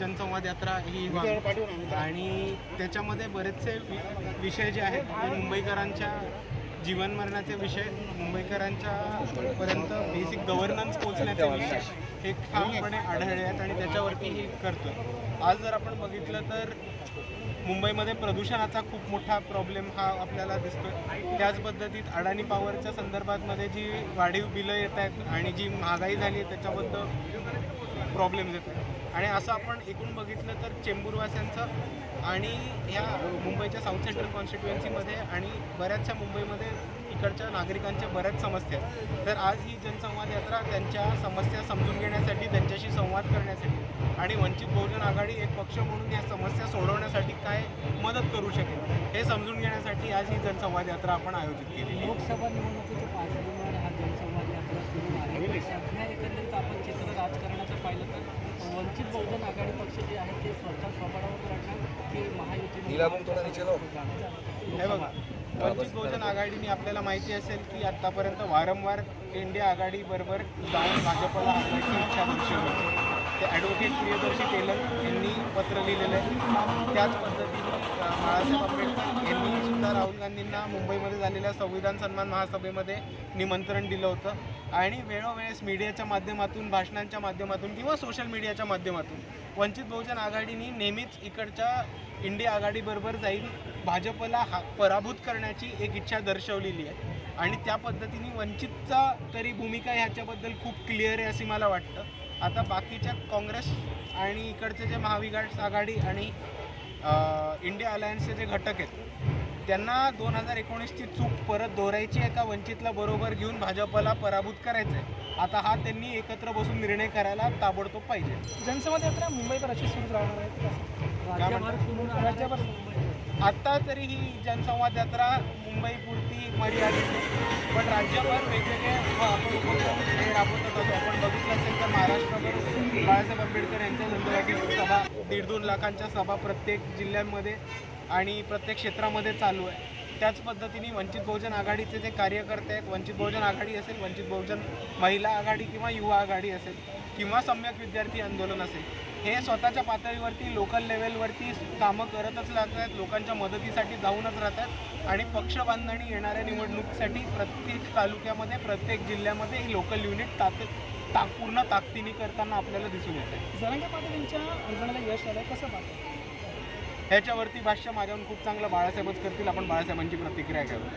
जनसंवाद यात्रा ही आणि त्याच्यामध्ये बरेचसे विषय जे आहेत ते मुंबईकरांच्या जीवन मरणाचे विषय, मुंबईकरांच्या पर्यंत बेसिक गव्हर्नन्स पोहोचण्याचे विषय हे ठामपणे आढळले आहेत आणि त्याच्यावरती हे करतोय. आज जर आपण बघितलं तर मुंबईमध्ये प्रदूषणाचा खूप मोठा प्रॉब्लेम हा आपल्याला दिसतोय. त्याच पद्धतीत अडाणी पॉवरच्या संदर्भातमध्ये जी वाढीव बिलं येत आहेत आणि जी महागाई झाली आहे त्याच्याबद्दल प्रॉब्लेम्स येत आहेत. आणि असं आपण एकूण बघितलं तर चेंबूरवासियांचं आणि ह्या मुंबईच्या साऊथ सेंट्रल कॉन्स्टिट्युएन्सीमध्ये आणि बऱ्याचशा मुंबईमध्ये इकडच्या नागरिकांच्या बऱ्याच समस्या आहेत. तर आज ही जनसंवाद यात्रा त्यांच्या समस्या समजून घेण्यासाठी, त्यांच्याशी संवाद करण्यासाठी आणि वंचित बहुजन आघाडी एक पक्ष म्हणून या समस्या सोडवण्यासाठी काय मदत करू शकेल हे समजून घेण्यासाठी आज ही जनसंवाद यात्रा आपण आयोजित केली. लोकसभा निवडणुकीच्या पार्श्वभूमीवर हा जनसंवाद यात्रा सुरू आहे. सध्या एकंदरीत आपण चित्र राजकारणाचं पाहिलं तर वंचित बहुजन आघाडी पक्ष जे आहे ते स्वतः स्वबळावर लढणार की महायुती? हे बघा, वंचित बहुजन आघाडीने आपल्याला माहिती असेल की आत्तापर्यंत वारंवार इंडिया आघाडीबरोबर जाऊन भाजपला आणण्याची इच्छा दर्शवली. ते ॲडव्होकेट प्रियदर्शी टेलर यांनी पत्र लिहिलेलं आहे. त्याच पद्धतीने बाळासाहेब आंबेडकर यांनी सुद्धा राहुल गांधींना मुंबईमध्ये झालेल्या संविधान सन्मान महासभेमध्ये निमंत्रण दिलं होतं. आणि वेळोवेळेस मीडियाच्या माध्यमातून, भाषणांच्या माध्यमातून किंवा सोशल मीडियाच्या माध्यमातून वंचित बहुजन आघाडीने नेहमीच इकडच्या इंडिया आघाडीबरोबर जाईल भाजपला पराभूत करण्याची एक इच्छा दर्शवलेली आहे. आणि त्या पद्धतीने वंचितचा तरी भूमिका ह्याच्याबद्दल खूप क्लिअर आहे असे मला वाटतं. आता बाकीच्या काँग्रेस आणि इकडचे जे महाविकास आघाडी आणि इंडिया अलायन्सचे जे घटक आहेत त्यांना 2019ची चूक परत दोहरायची आहे का वंचितला बरोबर घेऊन भाजपला पराभूत करायचं आहे. आता हा त्यांनी एकत्र बसून निर्णय करायला ताबडतोब पाहिजे. जनसंवाद यात्रा मुंबईवर अशी सुरू राहणार आहे. राज्यभर आत्ता तरी ही जनसंवाद यात्रा मुंबईपुरती मर्यादित आहे, पण राज्यभर वेगवेगळे आपण उपक्रम हे राबवत असतो. आपण बघितलं असेल तर महाराष्ट्राभर बाळासाहेब आंबेडकर यांच्या संदर्भातील सभा 1.5-2 लाखांच्या सभा प्रत्येक जिल्ह्यांमध्ये आणि प्रत्येक क्षेत्रामध्ये चालू आहे. त्याच पद्धतीने वंचित बहुजन आघाडीचे जे कार्यकर्ते आहेत, वंचित बहुजन आघाडी असेल, वंचित बहुजन महिला आघाडी किंवा युवा आघाडी असेल किंवा सम्यक विद्यार्थी आंदोलन असेल, हे स्वतःच्या पातळीवरती लोकल लेवलवरती कामं करतच राहत आहेत, लोकांच्या मदतीसाठी जाऊनच राहतात. आणि पक्ष बांधणी येणाऱ्या निवडणुकीसाठी प्रत्येक तालुक्यामध्ये, प्रत्येक जिल्ह्यामध्ये ही लोकल युनिट पूर्ण ताकदीने करताना आपल्याला दिसून येत आहे. जरांगे पाटील यांच्या आंदोलनाला यश आलं कसं पाहतो? ह्याच्यावरती भाष्य माझ्याहून खूप चांगलं बाळासाहेबच करतील. आपण बाळासाहेबांची प्रतिक्रिया घ्यावी.